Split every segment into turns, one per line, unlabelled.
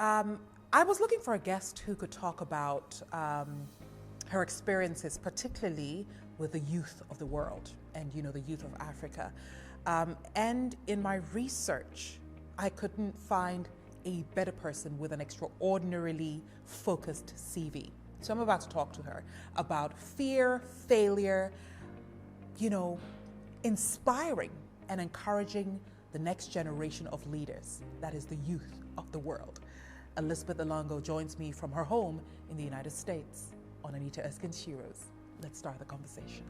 Um, I was looking for a guest who could talk about her experiences, particularly with the youth of the world and, the youth of Africa. And in my research, I couldn't find a better person with an extraordinarily focused CV. So I'm about to talk to her about fear, failure, you know, inspiring and encouraging the next generation of leaders, that is the youth of the world. Elizabeth ELANGO joins me from her home in the United States on Anita, Erskine Shiro's. Let's start the conversation.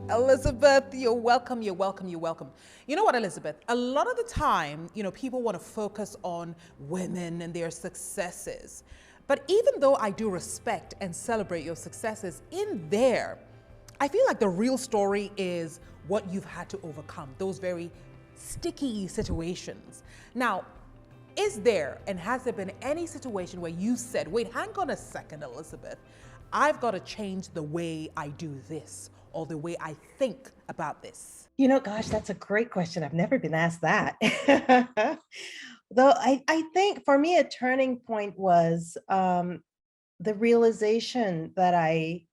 Elizabeth, you're welcome, you're welcome, you're welcome. You know what, Elizabeth? A lot of the time, people want to focus on women and their successes. But even though I do respect and celebrate your successes, in there, I feel like the real story is what you've had to overcome, those very sticky situations. Now, is there and has there been any situation where you said, wait, hang on a second, Elizabeth, I've got to change the way I do this or the way I think about this?
Gosh, that's a great question. I've never been asked that. Though I think for me, a turning point was the realization that I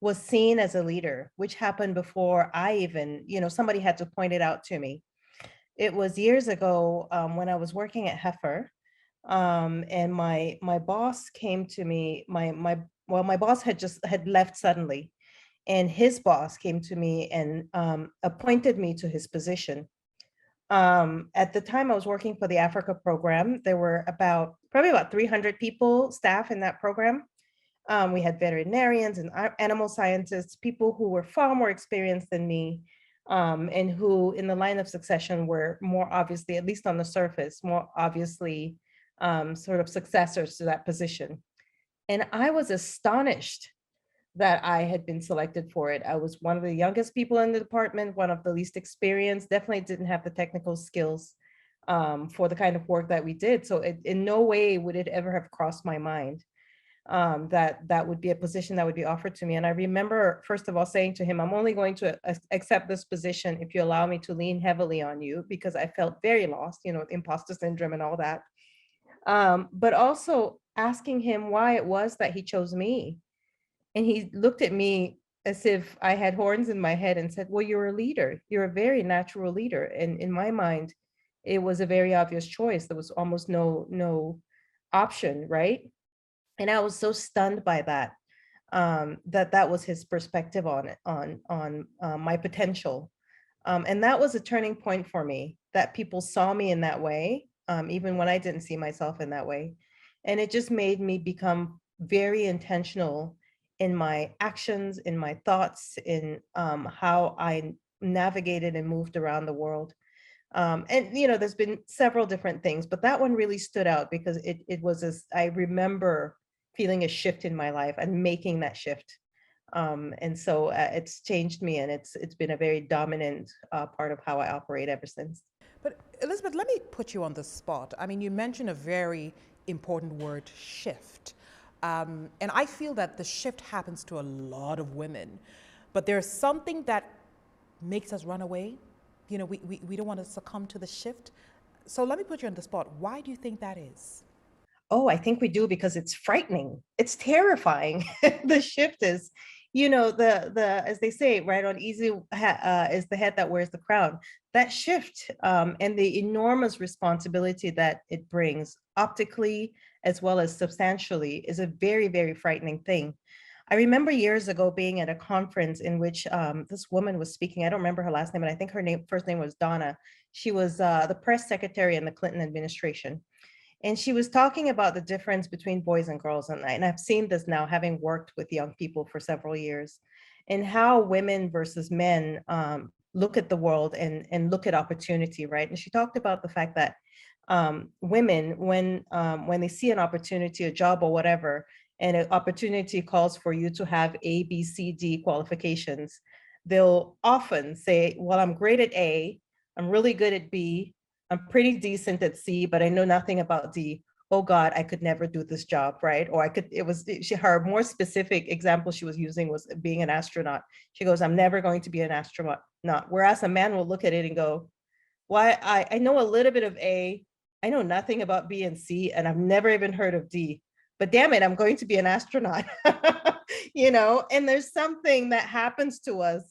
was seen as a leader, which happened before I even, somebody had to point it out to me. It was years ago when I was working at Heifer, and my boss came to me. My boss had left suddenly, and his boss came to me and appointed me to his position. At the time I was working for the Africa program, there were probably about 300 people, staff in that program. We had veterinarians and animal scientists, people who were far more experienced than me, and who in the line of succession were more obviously, at least on the surface, more obviously sort of successors to that position. And I was astonished that I had been selected for it. I was one of the youngest people in the department, one of the least experienced, definitely didn't have the technical skills for the kind of work that we did. So in no way would it ever have crossed my mind that would be a position that would be offered to me. And I remember, first of all, saying to him, I'm only going to accept this position if you allow me to lean heavily on you, because I felt very lost, imposter syndrome and all that. But also asking him why it was that he chose me. And he looked at me as if I had horns in my head and said, well, you're a leader. You're a very natural leader. And in my mind, it was a very obvious choice. There was almost no option, right? And I was so stunned by that, that was his perspective on it, on my potential. And that was a turning point for me, that people saw me in that way, even when I didn't see myself in that way. And it just made me become very intentional in my actions, in my thoughts, in how I navigated and moved around the world. And there's been several different things, but that one really stood out because it was I remember feeling a shift in my life and making that shift. And so it's changed me, and it's been a very dominant part of how I operate ever since.
But Elizabeth, let me put you on the spot. I mean, you mentioned a very important word, shift. And I feel that the shift happens to a lot of women, but there's something that makes us run away. We don't want to succumb to the shift. So let me put you on the spot. Why do you think that is?
Oh, I think we do because it's frightening. It's terrifying. The shift is, the as they say, right on easy is the head that wears the crown. That shift and the enormous responsibility that it brings optically as well as substantially is a very, very frightening thing. I remember years ago being at a conference in which this woman was speaking. I don't remember her last name, and I think her first name was Donna. She was the press secretary in the Clinton administration. And she was talking about the difference between boys and girls. And I've seen this now, having worked with young people for several years, and how women versus men look at the world and look at opportunity, right? And she talked about the fact that women, when they see an opportunity, a job or whatever, and an opportunity calls for you to have A, B, C, D qualifications, they'll often say, well, I'm great at A, I'm really good at B, I'm pretty decent at C, but I know nothing about D. Oh God, I could never do this job, right? Or I could, her more specific example she was using was being an astronaut. She goes, I'm never going to be an astronaut. Not. Whereas a man will look at it and go, why, I know a little bit of A, I know nothing about B and C, and I've never even heard of D, but damn it, I'm going to be an astronaut. And there's something that happens to us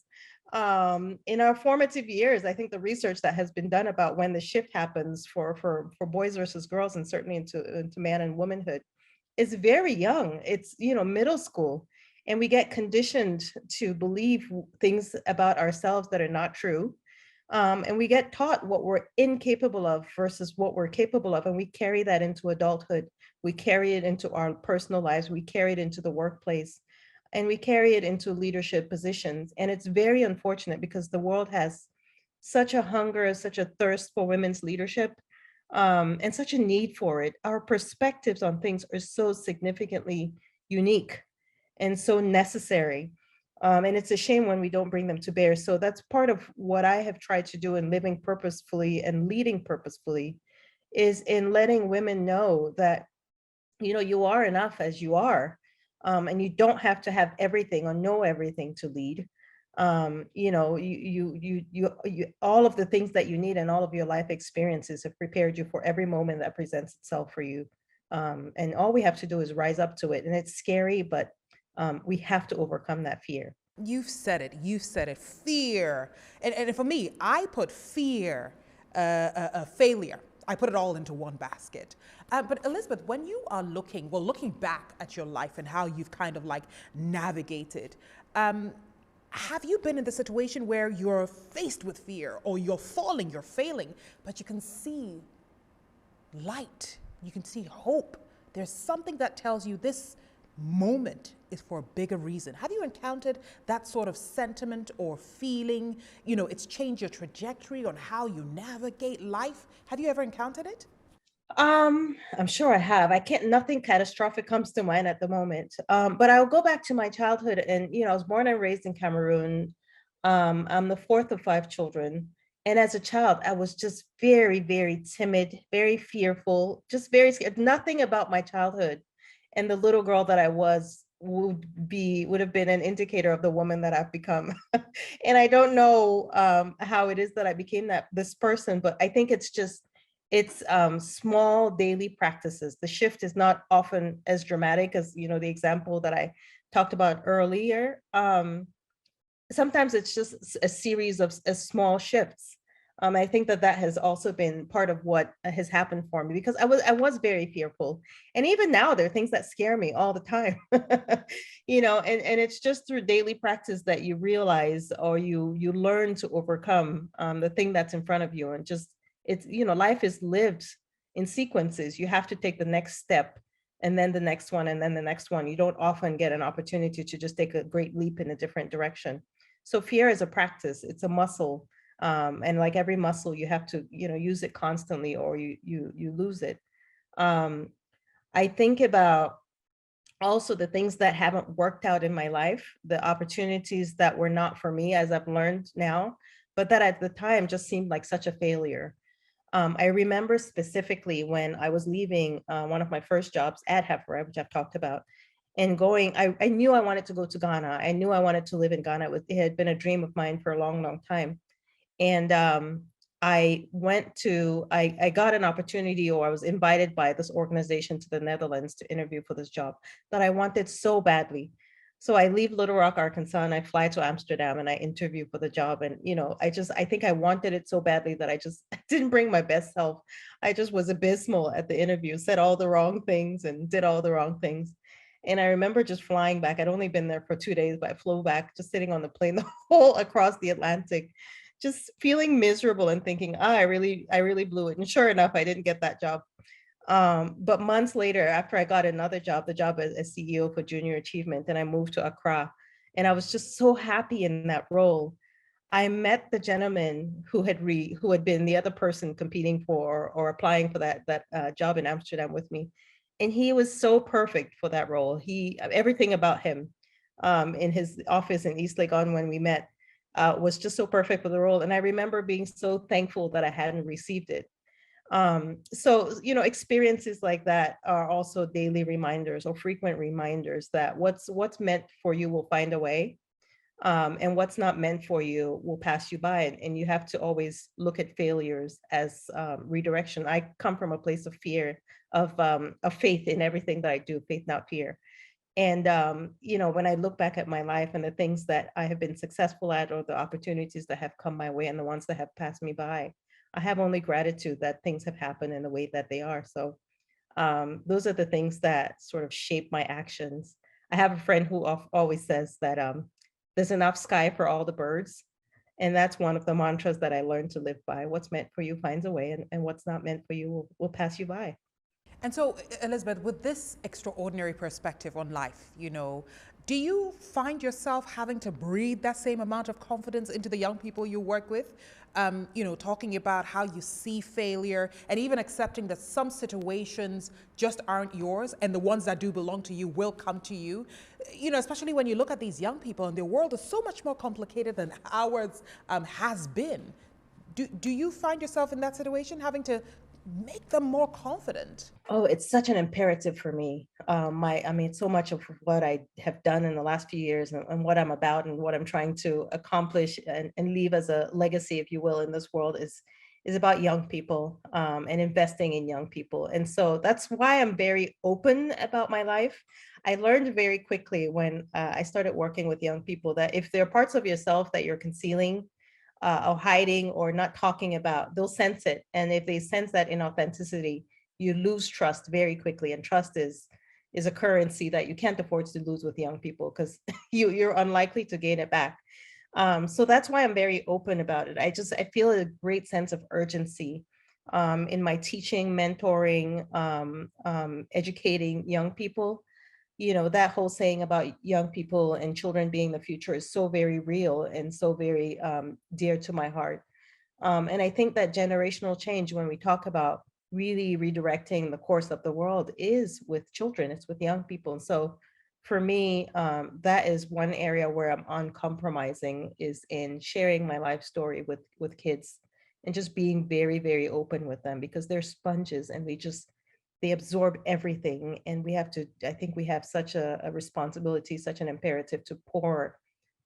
in our formative years. I think the research that has been done about when the shift happens for boys versus girls, and certainly into man and womanhood, is very young. It's middle school, and we get conditioned to believe things about ourselves that are not true. And we get taught what we're incapable of versus what we're capable of, and we carry that into adulthood. We carry it into our personal lives. We carry it into the workplace, and we carry it into leadership positions. And it's very unfortunate because the world has such a hunger, such a thirst for women's leadership, and such a need for it. Our perspectives on things are so significantly unique and so necessary. And it's a shame when we don't bring them to bear. So that's part of what I have tried to do in living purposefully and leading purposefully, is in letting women know that, you are enough as you are. And you don't have to have everything or know everything to lead. All of the things that you need and all of your life experiences have prepared you for every moment that presents itself for you. And all we have to do is rise up to it. And it's scary, but we have to overcome that fear.
You've said it. You've said it. Fear. And for me, I put fear, failure. I put it all into one basket. But Elizabeth, when you are looking back at your life and how you've kind of like navigated, have you been in the situation where you're faced with fear or you're failing, but you can see light, you can see hope? There's something that tells you this moment is for a bigger reason. Have you encountered that sort of sentiment or feeling? It's changed your trajectory on how you navigate life. Have you ever encountered it?
I'm sure I have. Nothing catastrophic comes to mind at the moment. But I'll go back to my childhood, and I was born and raised in Cameroon. I'm the fourth of five children. And as a child, I was just very, very timid, very fearful, just very scared. Nothing about my childhood and the little girl that I was would have been an indicator of the woman that I've become. And I don't know how it is that I became this person, but I think it's small daily practices. The shift is not often as dramatic as the example that I talked about earlier. Sometimes it's just a series of small shifts. I think that has also been part of what has happened for me, because I was very fearful, and even now there are things that scare me all the time. And it's just through daily practice that you realize, or you learn to overcome the thing that's in front of you. And just life is lived in sequences. You have to take the next step, and then the next one, and then the next one. You don't often get an opportunity to just take a great leap in a different direction. So fear is a practice, it's a muscle. And like every muscle, you have to, use it constantly, or you lose it. I think about also the things that haven't worked out in my life, the opportunities that were not for me, as I've learned now, but that at the time just seemed like such a failure. I remember specifically when I was leaving one of my first jobs at Hefra, which I've talked about, and going, I knew I wanted to go to Ghana. I knew I wanted to live in Ghana. It had been a dream of mine for a long, long time. And I got an opportunity, or I was invited by this organization to the Netherlands to interview for this job that I wanted so badly. So I leave Little Rock, Arkansas, and I fly to Amsterdam, and I interview for the job. And, I think I wanted it so badly that I didn't bring my best self. I just was abysmal at the interview, said all the wrong things and did all the wrong things. And I remember just flying back. I'd only been there for 2 days, but I flew back, just sitting on the plane the whole across the Atlantic, just feeling miserable and thinking, I really blew it. And sure enough, I didn't get that job. But months later, after I got another job, the job as CEO for Junior Achievement, and I moved to Accra, and I was just so happy in that role. I met the gentleman who had been the other person competing for or applying for that job in Amsterdam with me. And he was so perfect for that role. Everything about him in his office in East Legon when we met was just so perfect for the role. And I remember being so thankful that I hadn't received it. So, experiences like that are also daily reminders or frequent reminders that what's meant for you will find a way. And what's not meant for you will pass you by. And you have to always look at failures as redirection. I come from a place of fear, of faith in everything that I do, faith, not fear. And, when I look back at my life and the things that I have been successful at, or the opportunities that have come my way and the ones that have passed me by, I have only gratitude that things have happened in the way that they are. So those are the things that sort of shape my actions. I have a friend who always says that there's enough sky for all the birds. And that's one of the mantras that I learned to live by. What's meant for you finds a way, and what's not meant for you will pass you by.
And so, Elizabeth, with this extraordinary perspective on life, do you find yourself having to breathe that same amount of confidence into the young people you work with? Talking about how you see failure and even accepting that some situations just aren't yours and the ones that do belong to you will come to you. Especially when you look at these young people and their world is so much more complicated than ours has been. Do you find yourself in that situation, having to make them more confident?
Oh, it's such an imperative for me. So much of what I have done in the last few years, and what I'm about and what I'm trying to accomplish and leave as a legacy, if you will, in this world is about young people and investing in young people. And so that's why I'm very open about my life. I learned very quickly when I started working with young people that if there are parts of yourself that you're concealing, or hiding or not talking about, they'll sense it. And if they sense that inauthenticity, you lose trust very quickly. And trust is a currency that you can't afford to lose with young people, because you're unlikely to gain it back. So that's why I'm very open about it. I feel a great sense of urgency in my teaching, mentoring, educating young people. That whole saying about young people and children being the future is so very real and so very dear to my heart. And I think that generational change, when we talk about really redirecting the course of the world, is with children, it's with young people. And so for me, that is one area where I'm uncompromising, is in sharing my life story with kids and just being very, very open with them, because they're sponges and they absorb everything. And I think we have such a responsibility, such an imperative to pour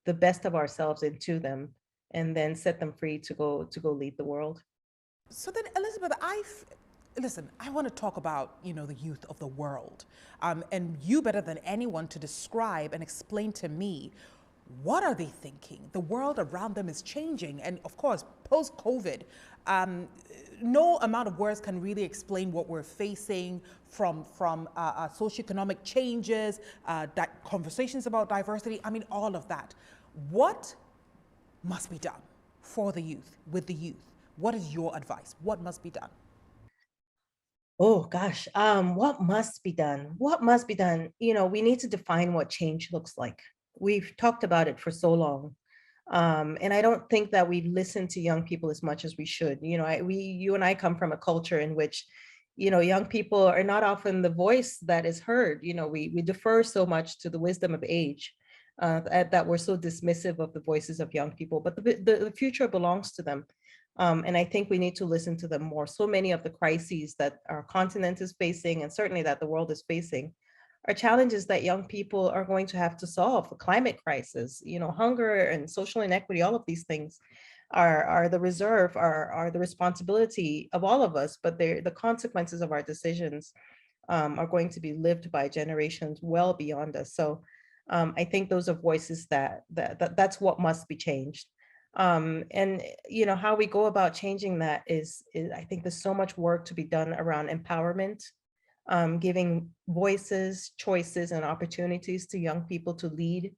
the best of ourselves into them and then set them free to go lead the world.
So then, Elizabeth, listen, I want to talk about, the youth of the world. And you better than anyone to describe and explain to me, what are they thinking? The world around them is changing. And of course, post-COVID, no amount of words can really explain what we're facing from socioeconomic changes, conversations about diversity, all of that. What must be done for the youth, with the youth? What is your advice? What must be done?
Oh gosh, what must be done? What must be done? We need to define what change looks like. We've talked about it for so long. And I don't think that we listen to young people as much as we should. You and I come from a culture in which, young people are not often the voice that is heard. We defer so much to the wisdom of age, that we're so dismissive of the voices of young people, but the future belongs to them. And I think we need to listen to them more. So many of the crises that our continent is facing, and certainly that the world is facing, are challenges that young people are going to have to solve. The climate crisis, hunger and social inequity, all of these things are the reserve, are the responsibility of all of us, but the consequences of our decisions are going to be lived by generations well beyond us. So I think those are voices that's what must be changed. And how we go about changing that is I think there's so much work to be done around empowerment, giving voices, choices, and opportunities to young people to lead,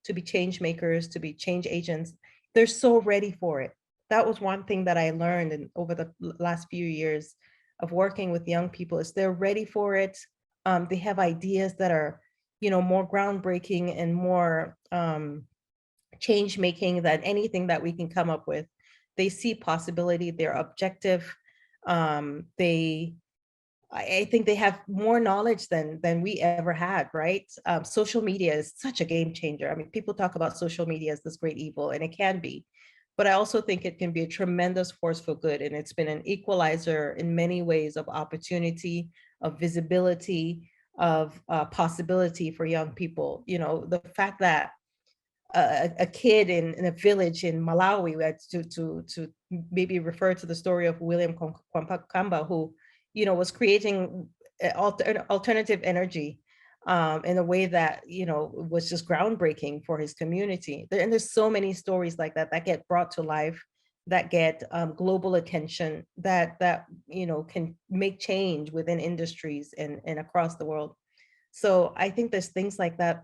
to be change makers, to be change agents. They're so ready for it. That was one thing that I learned over the last few years of working with young people, is they're ready for it. They have ideas that are, more groundbreaking and more change making than anything that we can come up with. They see possibility, they're objective. They I think they have more knowledge than we ever had, right? Social media is such a game changer. I mean, people talk about social media as this great evil, and it can be, but I also think it can be a tremendous force for good. And it's been an equalizer in many ways of opportunity, of visibility, of possibility for young people. You know, the fact that a kid in a village in Malawi, to maybe refer to the story of William Kwampakamba, who, you know, was creating alternative energy in a way that, you know, was just groundbreaking for his community. And there's so many stories like that that get brought to life, that get global attention, that you know, can make change within industries and across the world. So I think there's things like that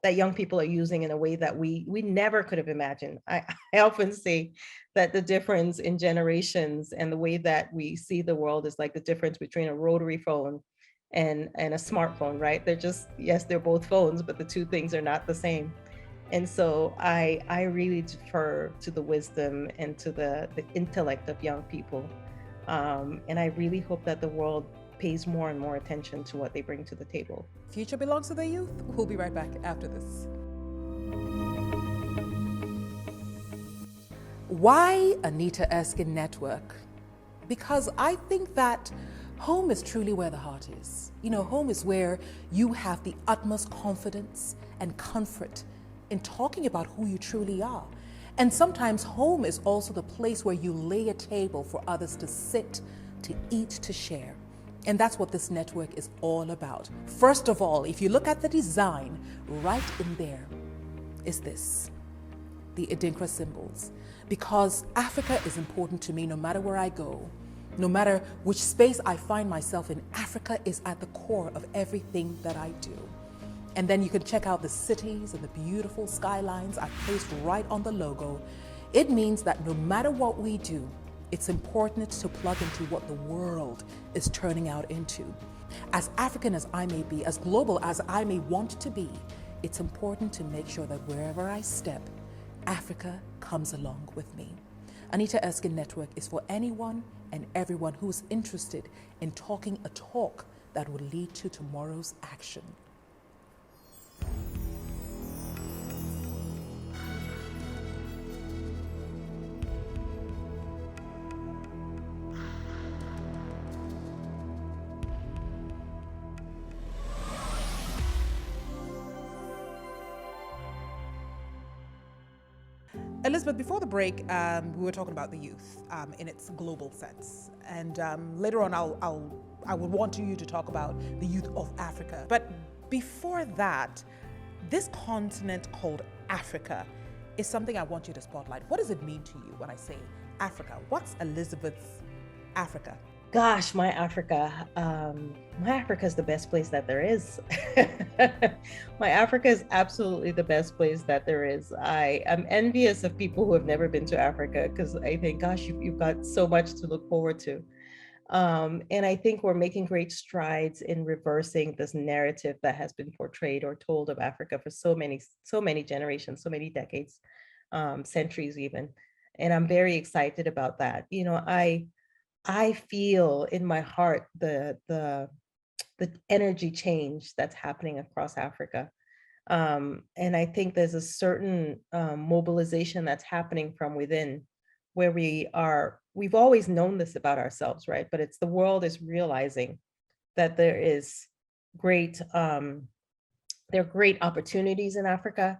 that young people are using in a way that we never could have imagined. I often say that the difference in generations and the way that we see the world is like the difference between a rotary phone and a smartphone, right? They're just, yes, they're both phones, but the two things are not the same. And so I really defer to the wisdom and to the intellect of young people. And I really hope that the world pays more and more attention to what they bring to the table.
Future belongs to the youth. We'll be right back after this. Why Anita Erskine Network? Because I think that home is truly where the heart is. You know, home is where you have the utmost confidence and comfort in talking about who you truly are. And sometimes home is also the place where you lay a table for others to sit, to eat, to share. And that's what this network is all about. First of all, if you look at the design, right in there is this, the Adinkra symbols. Because Africa is important to me no matter where I go, no matter which space I find myself in. Africa is at the core of everything that I do. And then you can check out the cities and the beautiful skylines I've placed right on the logo. It means that no matter what we do, it's important to plug into what the world is turning out into. As African as I may be, as global as I may want to be, it's important to make sure that wherever I step, Africa comes along with me. Anita Erskine Network is for anyone and everyone who is interested in talking a talk that will lead to tomorrow's action. Elizabeth, before the break, we were talking about the youth in its global sense, and later on, I would want you to talk about the youth of Africa. But before that, this continent called Africa is something I want you to spotlight. What does it mean to you when I say Africa? What's Elizabeth's Africa?
Gosh, my Africa is the best place that there is. My Africa is absolutely the best place that there is. I am envious of people who have never been to Africa, because I think, gosh, you've got so much to look forward to. And I think we're making great strides in reversing this narrative that has been portrayed or told of Africa for so many generations, so many decades, centuries even. And I'm very excited about that. You know, I feel in my heart the energy change that's happening across Africa. And I think there's a certain mobilization that's happening from within, where we've always known this about ourselves, right? But it's the world is realizing that there are great opportunities in Africa,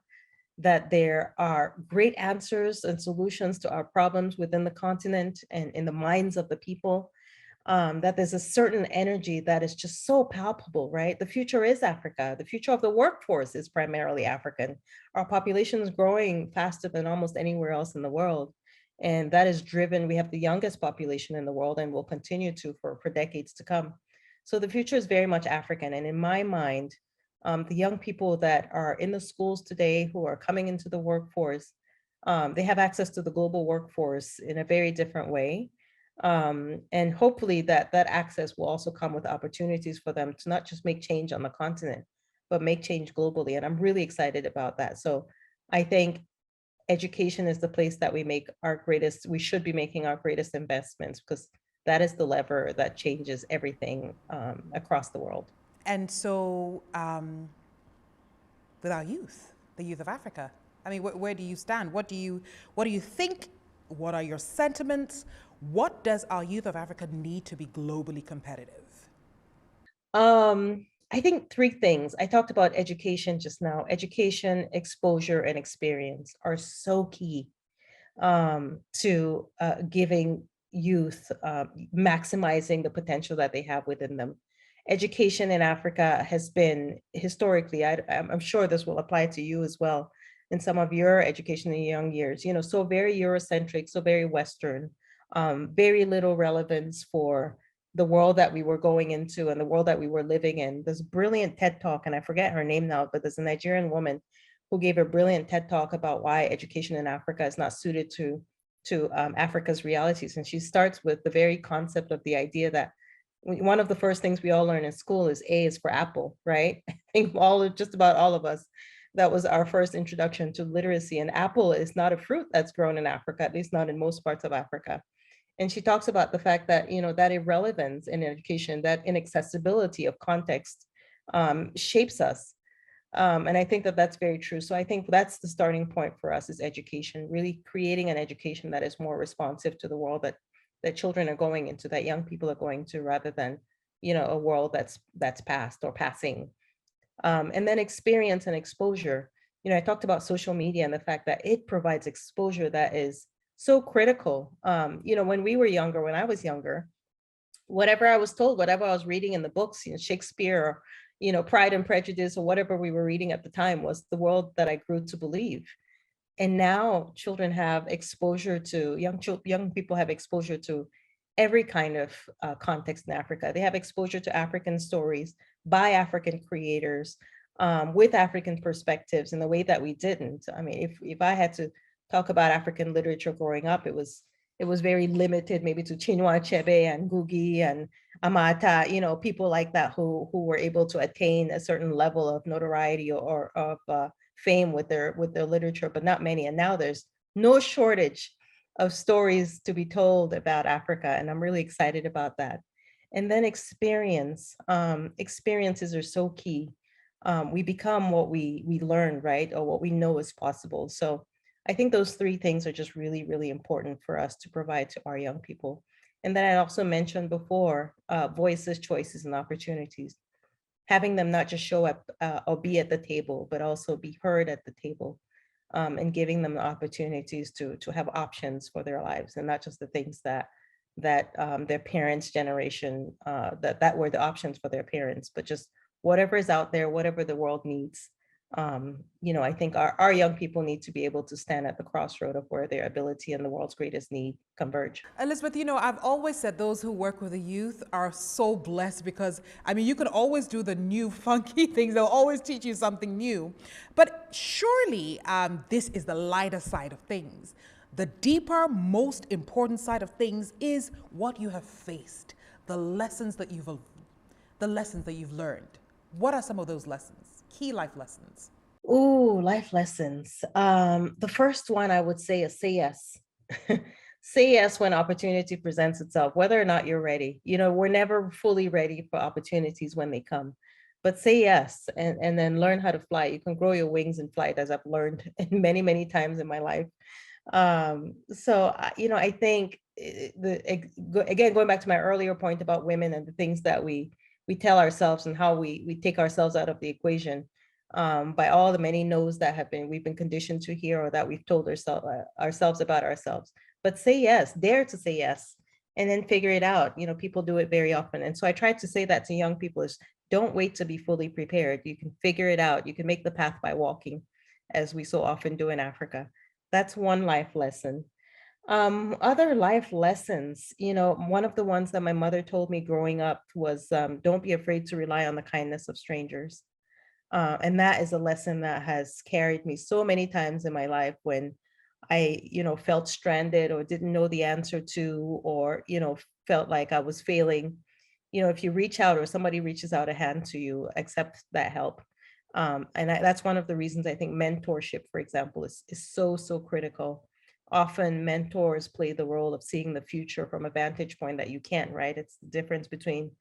that there are great answers and solutions to our problems within the continent and in the minds of the people, that there's a certain energy that is just so palpable, right? The future is Africa. The future of the workforce is primarily African. Our population is growing faster than almost anywhere else in the world. And that is driven, we have the youngest population in the world and will continue to for decades to come. So the future is very much African. And in my mind, the young people that are in the schools today who are coming into the workforce, they have access to the global workforce in a very different way. And hopefully that access will also come with opportunities for them to not just make change on the continent, but make change globally. And I'm really excited about that. So I think education is the place that we should be making our greatest investments, because that is the lever that changes everything across the world.
And so, with our youth, the youth of Africa, I mean, where do you stand? What do you think? What are your sentiments? What does our youth of Africa need to be globally competitive?
I think three things. I talked about education just now. Education, exposure, and experience are so key to giving youth, maximizing the potential that they have within them. Education in Africa has been historically, I'm sure this will apply to you as well in some of your education in young years, so very Eurocentric, so very Western, very little relevance for the world that we were going into and the world that we were living in. This brilliant TED talk, and I forget her name now, but there's a Nigerian woman who gave a brilliant TED talk about why education in Africa is not suited to Africa's realities. And she starts with the very concept of the idea that one of the first things we all learn in school is A is for apple, right? I think just about all of us, that was our first introduction to literacy. And apple is not a fruit that's grown in Africa, at least not in most parts of Africa. And she talks about the fact that, that irrelevance in education, that inaccessibility of context shapes us. And I think that that's very true. So I think that's the starting point for us is education, really creating an education that is more responsive to the world that children are going into, that young people are going to, rather than, a world that's past or passing. And then experience and exposure. I talked about social media and the fact that it provides exposure that is so critical. When we were younger, when I was younger, whatever I was told, whatever I was reading in the books, Shakespeare, or, Pride and Prejudice, or whatever we were reading at the time was the world that I grew to believe. And now children have exposure to, young people have exposure to every kind of context in Africa. They have exposure to African stories by African creators, with African perspectives in the way that we didn't. I mean, if I had to talk about African literature growing up, it was very limited, maybe to Chinua Achebe and Ngugi and Amata, people like that who were able to attain a certain level of notoriety or of fame with their literature, but not many. And now there's no shortage of stories to be told about Africa, and I'm really excited about that. And then experience. Experiences are so key. We become what we learn, right? Or what we know is possible. So I think those three things are just really, really important for us to provide to our young people. And then I also mentioned before, voices, choices, and opportunities. Having them not just show up or be at the table, but also be heard at the table, and giving them the opportunities to have options for their lives, and not just the things that their parents' generation, that were the options for their parents, but just whatever is out there, whatever the world needs. I think our young people need to be able to stand at the crossroad of where their ability and the world's greatest need converge.
Elizabeth, I've always said those who work with the youth are so blessed because, I mean, you can always do the new funky things. They'll always teach you something new. But surely this is the lighter side of things. The deeper, most important side of things is what you have faced, the lessons that you've learned. What are some of those lessons, key life lessons?
Oh, life lessons. The first one I would say is say yes. Say yes when opportunity presents itself, whether or not you're ready. We're never fully ready for opportunities when they come, but say yes, and then learn how to fly. You can grow your wings in flight, as I've learned many, many times in my life. I think again, going back to my earlier point about women and the things that we tell ourselves and how we take ourselves out of the equation, by all the many no's that we've been conditioned to hear, or that we've told ourselves about ourselves. But say yes, dare to say yes, and then figure it out. People do it very often. And so I try to say that to young people is, don't wait to be fully prepared. You can figure it out. You can make the path by walking, as we so often do in Africa. That's one life lesson. Other life lessons, one of the ones that my mother told me growing up was, don't be afraid to rely on the kindness of strangers. And that is a lesson that has carried me so many times in my life when I, felt stranded or didn't know the answer to, or, felt like I was failing. If you reach out or somebody reaches out a hand to you, accept that help. That's one of the reasons I think mentorship, for example, is so, so critical. often mentors play the role of seeing the future from a vantage point that you can't, right? It's the difference between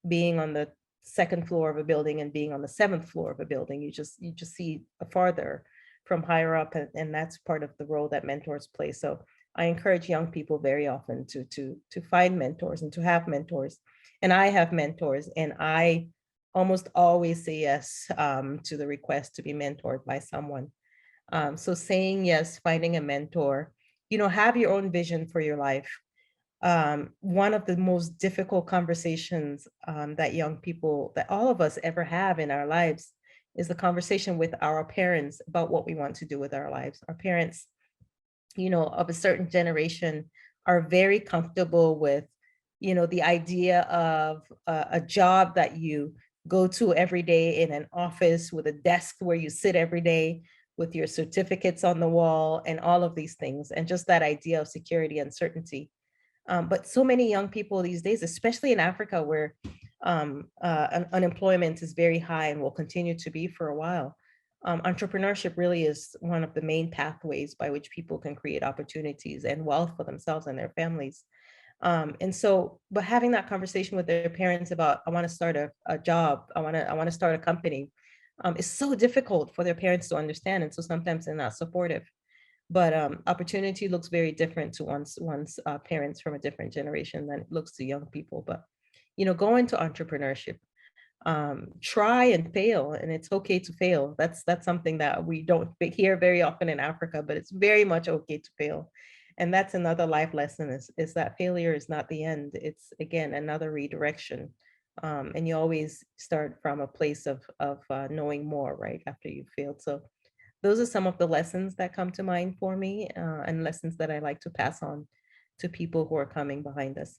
being on the second floor of a building and being on the seventh floor of a building. You just see farther from higher up, and that's part of the role that mentors play. So I encourage young people very often to find mentors and to have mentors. And I have mentors, and I almost always say yes to the request to be mentored by someone. So saying yes, finding a mentor, have your own vision for your life. One of the most difficult conversations that young people, that all of us ever have in our lives, is the conversation with our parents about what we want to do with our lives. Our parents, of a certain generation, are very comfortable with, the idea of a job that you go to every day in an office with a desk where you sit every day with your certificates on the wall and all of these things, and just that idea of security and certainty. But so many young people these days, especially in Africa, where unemployment is very high and will continue to be for a while, entrepreneurship really is one of the main pathways by which people can create opportunities and wealth for themselves and their families. And so, but having that conversation with their parents about, I want to start a job, I want to start a company, is so difficult for their parents to understand. And so sometimes they're not supportive. But opportunity looks very different to one's parents from a different generation than it looks to young people. But go into entrepreneurship, try and fail, and it's okay to fail. That's something that we don't hear very often in Africa, but it's very much okay to fail. And that's another life lesson, is that failure is not the end. It's, again, another redirection. And you always start from a place of knowing more, right, after you've failed. So those are some of the lessons that come to mind for me, and lessons that I like to pass on to people who are coming behind us.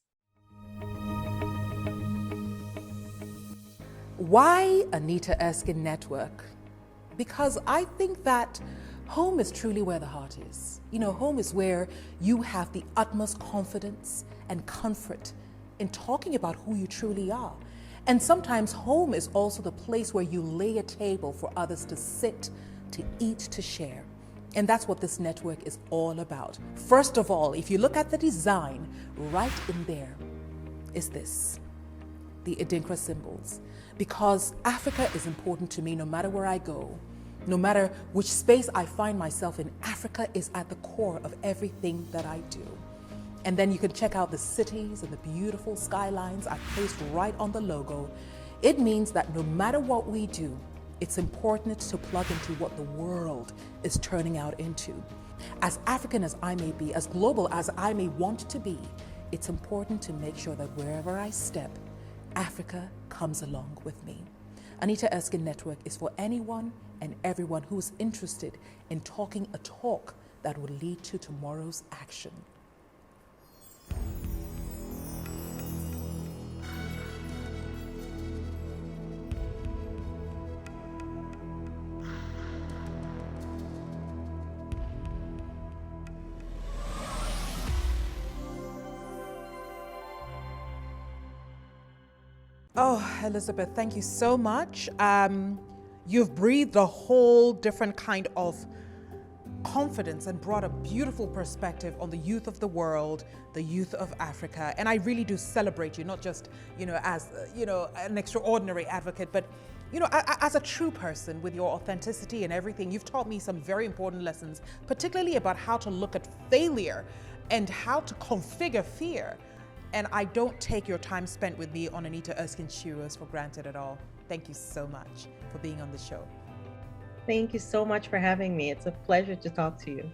Why Anita Erskine Network? Because I think that home is truly where the heart is. Home is where you have the utmost confidence and comfort in talking about who you truly are. And sometimes home is also the place where you lay a table for others to sit, to eat, to share. And that's what this network is all about. First of all, if you look at the design, right in there is this, the Adinkra symbols. Because Africa is important to me no matter where I go, no matter which space I find myself in. Africa is at the core of everything that I do. And then you can check out the cities and the beautiful skylines I placed right on the logo. It means that no matter what we do, it's important to plug into what the world is turning out into. As African as I may be, as global as I may want to be, it's important to make sure that wherever I step, Africa comes along with me. Anita Erskine Network is for anyone and everyone who is interested in talking a talk that will lead to tomorrow's action. Oh, Elizabeth, thank you so much. You've breathed a whole different kind of confidence and brought a beautiful perspective on the youth of the world, the youth of Africa. And I really do celebrate you, not just, as, an extraordinary advocate, but, as a true person with your authenticity and everything. You've taught me some very important lessons, particularly about how to look at failure and how to configure fear. And I don't take your time spent with me on Anita Erskine Churros for granted at all. Thank you so much for being on the show.
Thank you so much for having me. It's a pleasure to talk to you.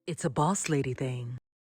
It's a boss lady thing.